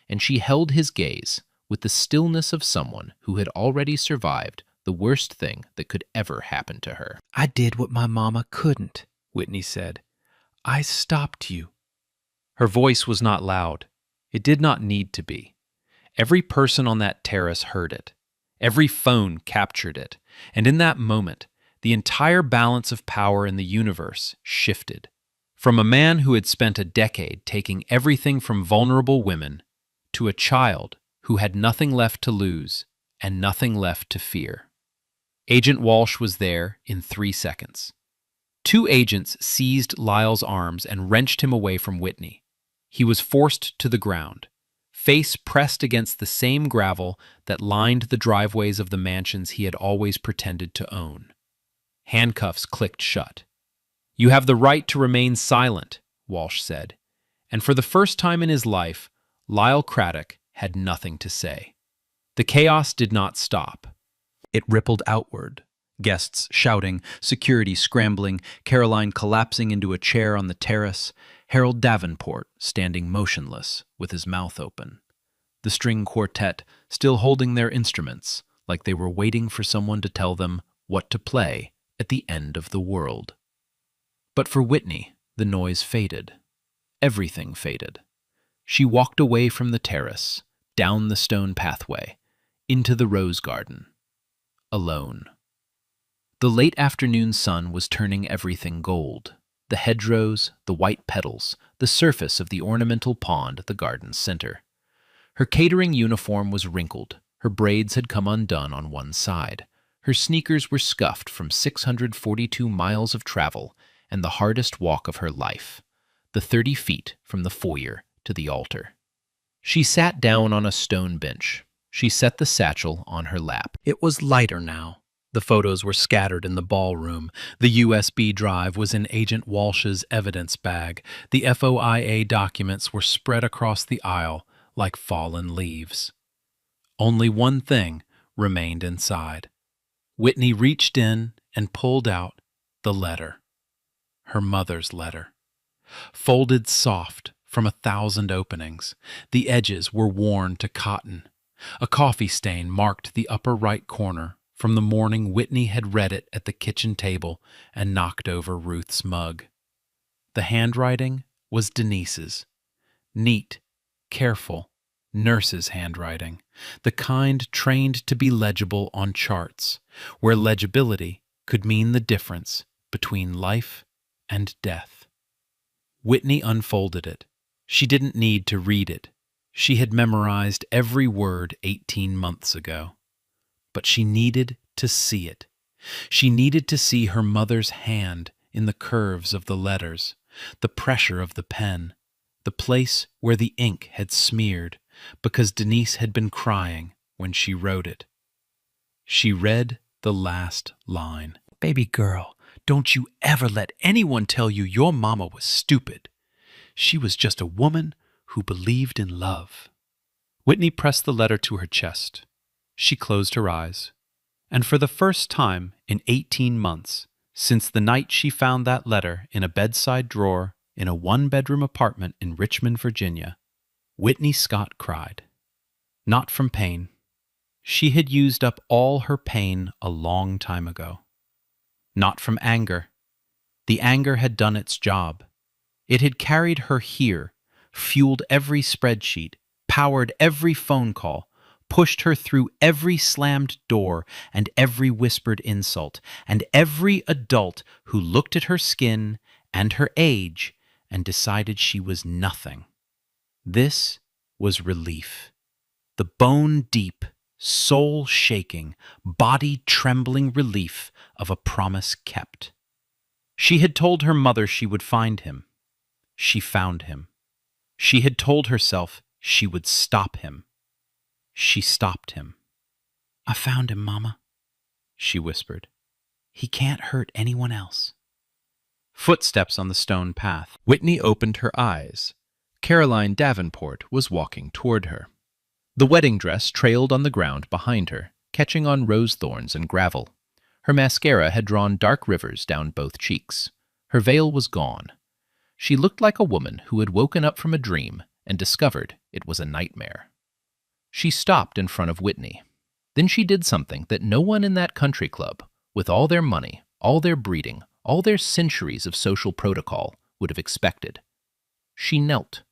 And she held his gaze with the stillness of someone who had already survived the worst thing that could ever happen to her. "I did what my mama couldn't," Whitney said. "I stopped you." Her voice was not loud. It did not need to be. Every person on that terrace heard it. Every phone captured it. And in that moment, the entire balance of power in the universe shifted. From a man who had spent a decade taking everything from vulnerable women to a child who had nothing left to lose and nothing left to fear. Agent Walsh was there in 3 seconds. 2 agents seized Lyle's arms and wrenched him away from Whitney. He was forced to the ground, face pressed against the same gravel that lined the driveways of the mansions he had always pretended to own. Handcuffs clicked shut. "You have the right to remain silent," Walsh said. And for the first time in his life, Lyle Craddock had nothing to say. The chaos did not stop. It rippled outward. Guests shouting, security scrambling, Caroline collapsing into a chair on the terrace, Harold Davenport standing motionless with his mouth open. The string quartet still holding their instruments like they were waiting for someone to tell them what to play at the end of the world. But for Whitney, the noise faded. Everything faded. She walked away from the terrace, down the stone pathway, into the rose garden, alone. The late afternoon sun was turning everything gold. The hedgerows, the white petals, the surface of the ornamental pond at the garden's center. Her catering uniform was wrinkled. Her braids had come undone on one side. Her sneakers were scuffed from 642 miles of travel, and the hardest walk of her life, the 30 feet from the foyer to the altar. She sat down on a stone bench. She set the satchel on her lap. It was lighter now. The photos were scattered in the ballroom. The USB drive was in Agent Walsh's evidence bag. The FOIA documents were spread across the aisle like fallen leaves. Only one thing remained inside. Whitney reached in and pulled out the letter. Her mother's letter. Folded soft from 1,000 openings, the edges were worn to cotton. A coffee stain marked the upper right corner from the morning Whitney had read it at the kitchen table and knocked over Ruth's mug. The handwriting was Denise's. Neat, careful, nurse's handwriting, the kind trained to be legible on charts, where legibility could mean the difference between life and death. Whitney unfolded it. She didn't need to read it. She had memorized every word 18 months ago. But she needed to see it. She needed to see her mother's hand in the curves of the letters, the pressure of the pen, the place where the ink had smeared, because Denise had been crying when she wrote it. She read the last line. "Baby girl, don't you ever let anyone tell you your mama was stupid. She was just a woman who believed in love." Whitney pressed the letter to her chest. She closed her eyes. And for the first time in 18 months, since the night she found that letter in a bedside drawer in a one-bedroom apartment in Richmond, Virginia, Whitney Scott cried. Not from pain. She had used up all her pain a long time ago. Not from anger. The anger had done its job. It had carried her here, fueled every spreadsheet, powered every phone call, pushed her through every slammed door and every whispered insult, and every adult who looked at her skin and her age and decided she was nothing. This was relief. The bone-deep, soul-shaking, body-trembling relief of a promise kept. She had told her mother she would find him. She found him. She had told herself she would stop him. She stopped him. "I found him, Mama," she whispered. "He can't hurt anyone else." Footsteps on the stone path. Whitney opened her eyes. Caroline Davenport was walking toward her. The wedding dress trailed on the ground behind her, catching on rose thorns and gravel. Her mascara had drawn dark rivers down both cheeks. Her veil was gone. She looked like a woman who had woken up from a dream and discovered it was a nightmare. She stopped in front of Whitney. Then she did something that no one in that country club, with all their money, all their breeding, all their centuries of social protocol, would have expected. She knelt.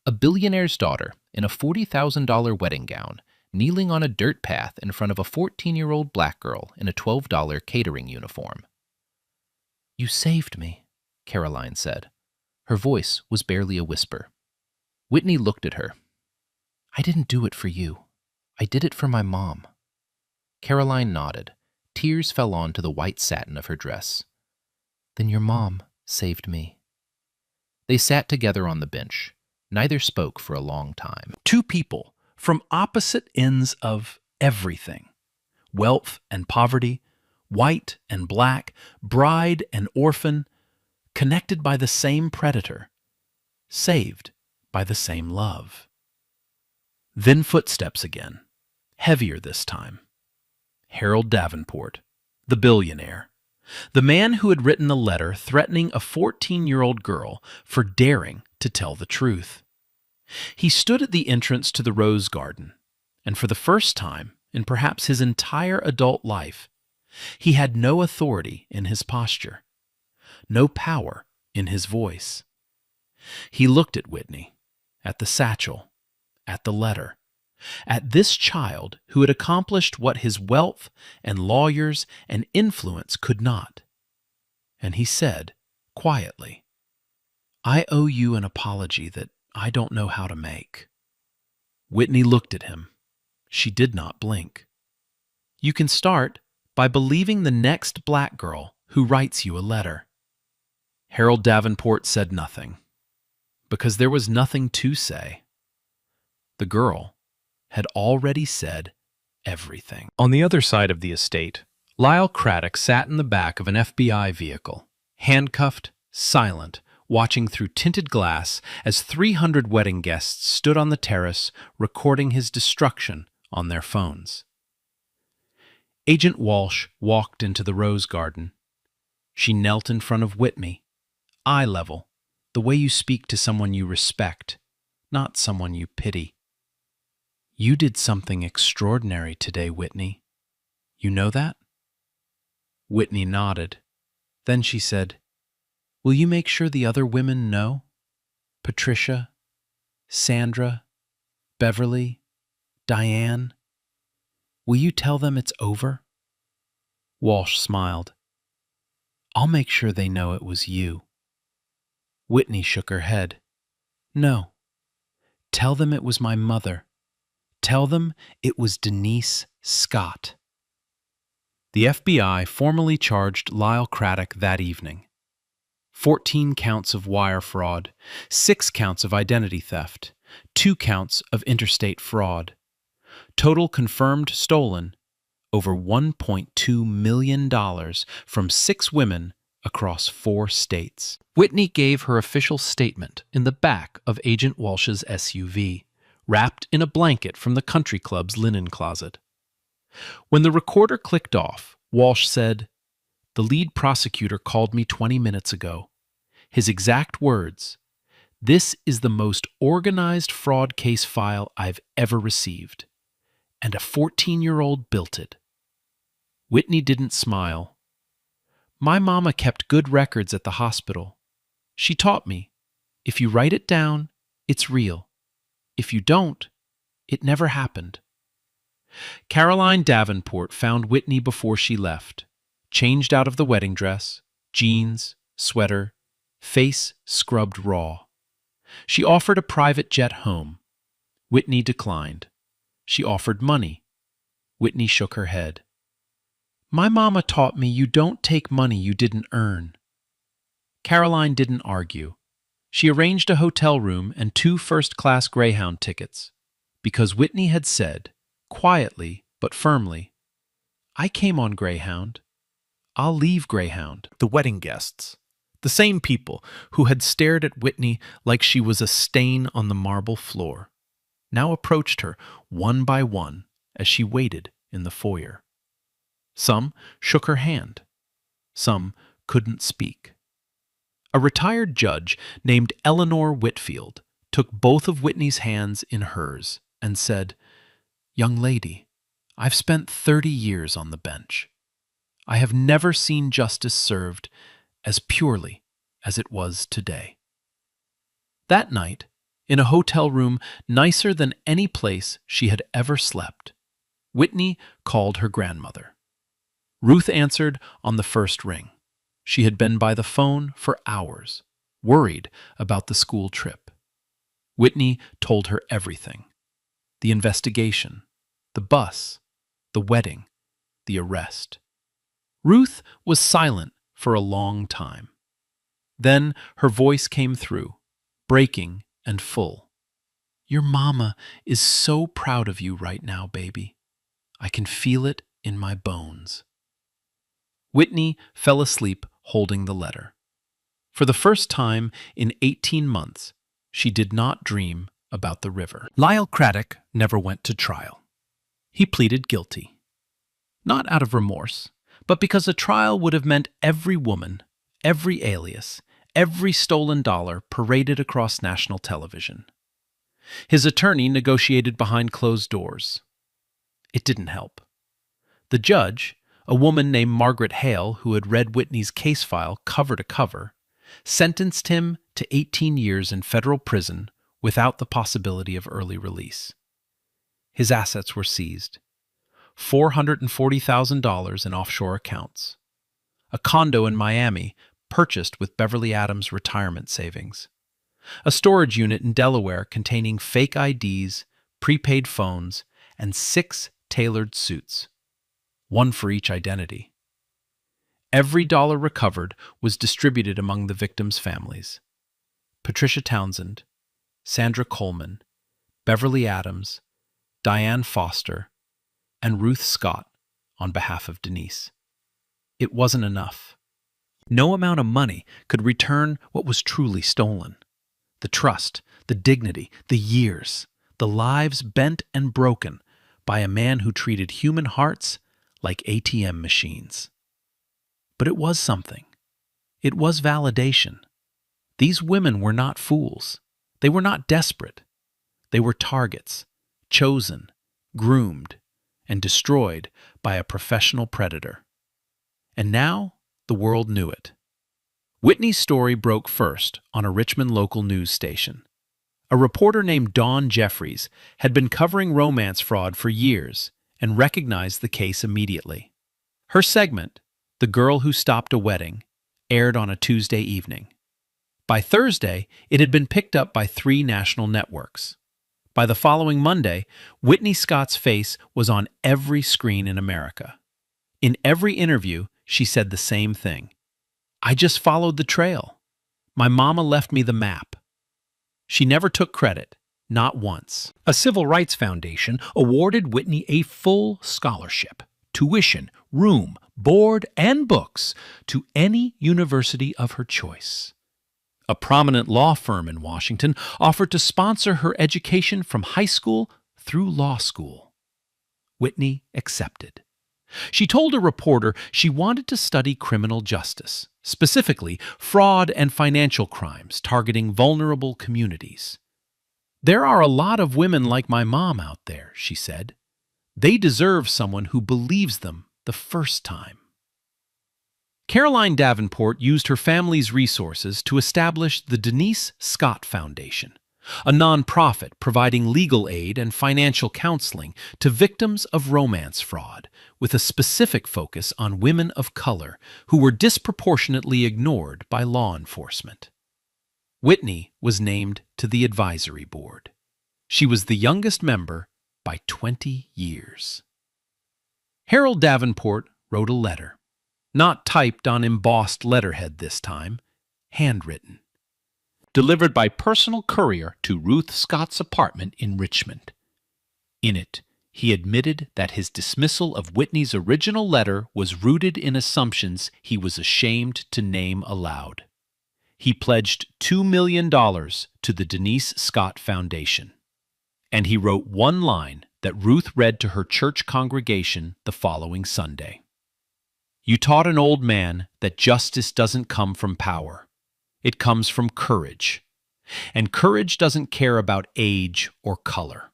A billionaire's daughter in a $40,000 wedding gown, kneeling on a dirt path in front of a 14-year-old black girl in a $12 catering uniform. "You saved me," Caroline said. Her voice was barely a whisper. Whitney looked at her. "I didn't do it for you. I did it for my mom." Caroline nodded. Tears fell onto the white satin of her dress. "Then your mom saved me." They sat together on the bench. Neither spoke for a long time. Two people from opposite ends of everything. Wealth and poverty, white and black, bride and orphan, connected by the same predator, saved by the same love. Then footsteps again, heavier this time. Harold Davenport, the billionaire, the man who had written the letter threatening a 14-year-old girl for daring to tell the truth. He stood at the entrance to the rose garden, and for the first time in perhaps his entire adult life, he had no authority in his posture, no power in his voice. He looked at Whitney, at the satchel, at the letter, at this child who had accomplished what his wealth and lawyers and influence could not. And he said, quietly, "I owe you an apology that I don't know how to make." Whitney looked at him. She did not blink. "You can start by believing the next black girl who writes you a letter." Harold Davenport said nothing, because there was nothing to say. The girl had already said everything. On the other side of the estate, Lyle Craddock sat in the back of an FBI vehicle, handcuffed, silent, watching through tinted glass as 300 wedding guests stood on the terrace recording his destruction on their phones. Agent Walsh walked into the rose garden. She knelt in front of Whitney, eye level, the way you speak to someone you respect, not someone you pity. You did something extraordinary today, Whitney. You know that? Whitney nodded. Then she said, "Will you make sure the other women know? Patricia, Sandra, Beverly, Diane. Will you tell them it's over?" Walsh smiled. "I'll make sure they know it was you." Whitney shook her head. "No. Tell them it was my mother. Tell them it was Denise Scott." The FBI formally charged Lyle Craddock that evening. 14 counts of wire fraud, 6 counts of identity theft, 2 counts of interstate fraud. Total confirmed stolen, over $1.2 million from 6 women across 4 states. Whitney gave her official statement in the back of Agent Walsh's SUV, wrapped in a blanket from the country club's linen closet. When the recorder clicked off, Walsh said, "The lead prosecutor called me 20 minutes ago. His exact words, 'This is the most organized fraud case file I've ever received. And a 14-year-old built it.'" Whitney didn't smile. "My mama kept good records at the hospital. She taught me, if you write it down, it's real. If you don't, it never happened." Caroline Davenport found Whitney before she left, changed out of the wedding dress, jeans, sweater, face scrubbed raw. She offered a private jet home. Whitney declined. She offered money. Whitney shook her head. "My mama taught me you don't take money you didn't earn." Caroline didn't argue. She arranged a hotel room and 2 first-class Greyhound tickets, because Whitney had said, quietly but firmly, "I came on Greyhound. I'll leave Greyhound." The wedding guests, the same people who had stared at Whitney like she was a stain on the marble floor, now approached her one by one as she waited in the foyer. Some shook her hand. Some couldn't speak. A retired judge named Eleanor Whitfield took both of Whitney's hands in hers and said, "Young lady, I've spent 30 years on the bench. I have never seen justice served as purely as it was today." That night, in a hotel room nicer than any place she had ever slept, Whitney called her grandmother. Ruth answered on the first ring. She had been by the phone for hours, worried about the school trip. Whitney told her everything: the investigation, the bus, the wedding, the arrest. Ruth was silent for a long time. Then her voice came through, breaking and full. "Your mama is so proud of you right now, baby. I can feel it in my bones." Whitney fell asleep holding the letter. For the first time in 18 months, she did not dream about the river. Lyle Craddock never went to trial. He pleaded guilty. Not out of remorse, but because a trial would have meant every woman, every alias, every stolen dollar paraded across national television. His attorney negotiated behind closed doors. It didn't help. The judge, a woman named Margaret Hale who had read Whitney's case file cover to cover, sentenced him to 18 years in federal prison without the possibility of early release. His assets were seized: $440,000 in offshore accounts, a condo in Miami purchased with Beverly Adams' retirement savings, a storage unit in Delaware containing fake IDs, prepaid phones, and 6 tailored suits, one for each identity. Every dollar recovered was distributed among the victims' families. Patricia Townsend, Sandra Coleman, Beverly Adams, Diane Foster, and Ruth Scott on behalf of Denise. It wasn't enough. No amount of money could return what was truly stolen. The trust, the dignity, the years, the lives bent and broken by a man who treated human hearts like ATM machines. But it was something. It was validation. These women were not fools. They were not desperate. They were targets, chosen, groomed, and destroyed by a professional predator. And now the world knew it. Whitney's story broke first on a Richmond local news station. A reporter named Dawn Jeffries had been covering romance fraud for years and recognized the case immediately. Her segment, "The Girl Who Stopped a Wedding," aired on a Tuesday evening. By Thursday, it had been picked up by 3 national networks. By the following Monday, Whitney Scott's face was on every screen in America. In every interview, she said the same thing. "I just followed the trail. My mama left me the map." She never took credit, not once. A civil rights foundation awarded Whitney a full scholarship, tuition, room, board, and books to any university of her choice. A prominent law firm in Washington offered to sponsor her education from high school through law school. Whitney accepted. She told a reporter she wanted to study criminal justice, specifically fraud and financial crimes targeting vulnerable communities. "There are a lot of women like my mom out there," she said. "They deserve someone who believes them the first time." Caroline Davenport used her family's resources to establish the Denise Scott Foundation, a nonprofit providing legal aid and financial counseling to victims of romance fraud, with a specific focus on women of color who were disproportionately ignored by law enforcement. Whitney was named to the advisory board. She was the youngest member by 20 years. Harold Davenport wrote a letter, not typed on embossed letterhead this time, handwritten. Delivered by personal courier to Ruth Scott's apartment in Richmond. In it, he admitted that his dismissal of Whitney's original letter was rooted in assumptions he was ashamed to name aloud. He pledged $2 million to the Denise Scott Foundation. And he wrote one line that Ruth read to her church congregation the following Sunday. "You taught an old man that justice doesn't come from power. It comes from courage. And courage doesn't care about age or color."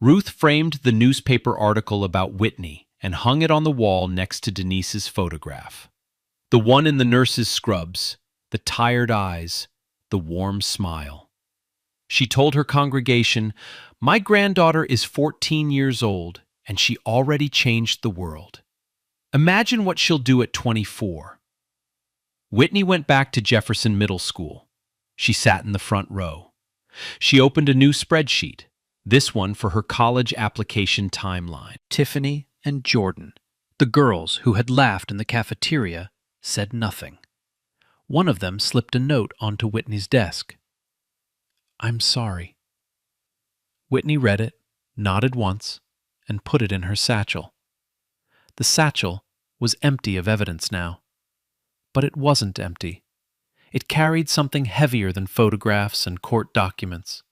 Ruth framed the newspaper article about Whitney and hung it on the wall next to Denise's photograph. The one in the nurse's scrubs, the tired eyes, the warm smile. She told her congregation, "My granddaughter is 14 years old, and she already changed the world. Imagine what she'll do at 24. Whitney went back to Jefferson Middle School. She sat in the front row. She opened a new spreadsheet, this one for her college application timeline. Tiffany and Jordan, the girls who had laughed in the cafeteria, said nothing. One of them slipped a note onto Whitney's desk. "I'm sorry." Whitney read it, nodded once, and put it in her satchel. The satchel was empty of evidence now. But it wasn't empty. It carried something heavier than photographs and court documents.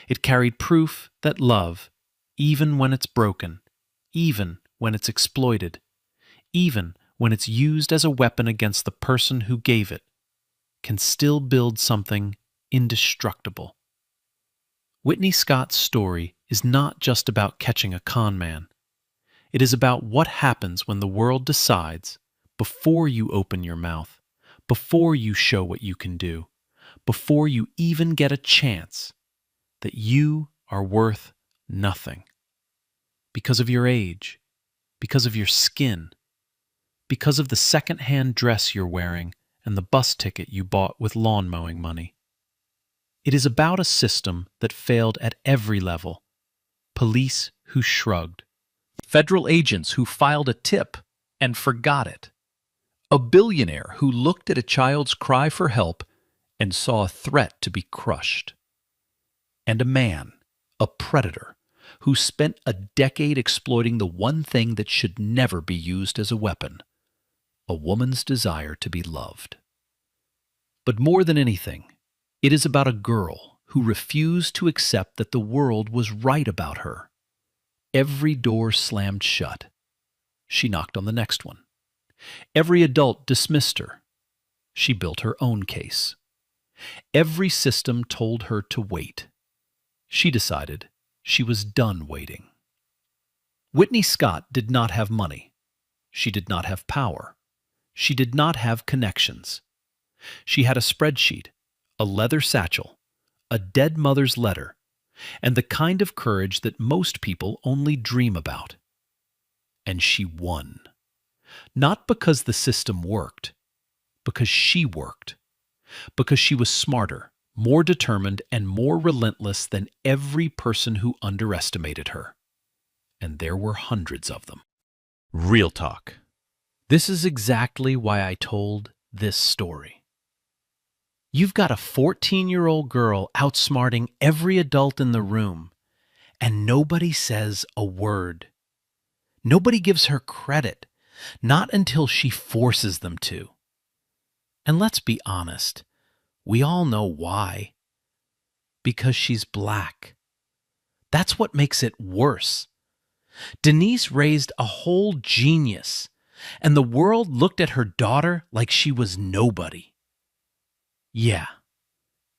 It carried proof that love, even when it's broken, even when it's exploited, even when it's used as a weapon against the person who gave it, can still build something indestructible. Whitney Scott's story is not just about catching a con man. It is about what happens when the world decides, before you open your mouth, before you show what you can do, before you even get a chance, that you are worth nothing. Because of your age, because of your skin, because of the second-hand dress you're wearing and the bus ticket you bought with lawn mowing money. It is about a system that failed at every level. Police who shrugged. Federal agents who filed a tip and forgot it. A billionaire who looked at a child's cry for help and saw a threat to be crushed. And a man, a predator, who spent a decade exploiting the one thing that should never be used as a weapon, a woman's desire to be loved. But more than anything, it is about a girl who refused to accept that the world was right about her. Every door slammed shut. She knocked on the next one. Every adult dismissed her. She built her own case. Every system told her to wait. She decided she was done waiting. Whitney Scott did not have money. She did not have power. She did not have connections. She had a spreadsheet, a leather satchel, a dead mother's letter, and the kind of courage that most people only dream about. And she won. Not because the system worked, because she worked. Because she was smarter, more determined, and more relentless than every person who underestimated her. And there were hundreds of them. Real talk. This is exactly why I told this story. You've got a 14-year-old girl outsmarting every adult in the room, and nobody says a word. Nobody gives her credit, not until she forces them to. And let's be honest, we all know why. Because she's black. That's what makes it worse. Denise raised a whole genius, and the world looked at her daughter like she was nobody. Yeah,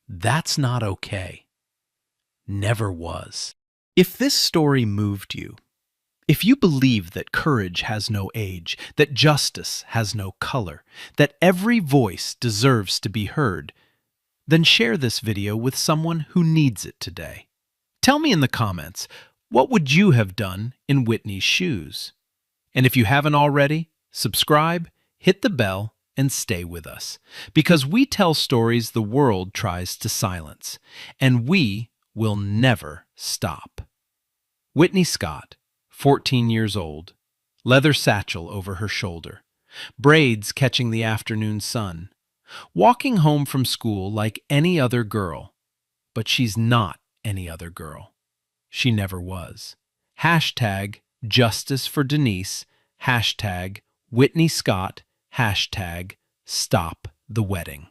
that's not okay. Never was. If this story moved you, if you believe that courage has no age, that justice has no color, that every voice deserves to be heard, then share this video with someone who needs it today. Tell me in the comments, what would you have done in Whitney's shoes? And if you haven't already, subscribe, hit the bell, and stay with us, because we tell stories the world tries to silence, and we will never stop. Whitney Scott, 14 years old, leather satchel over her shoulder, braids catching the afternoon sun, walking home from school like any other girl, but she's not any other girl. She never was. Hashtag Justice for Denise, hashtag Whitney Scott, hashtag Stop the Wedding.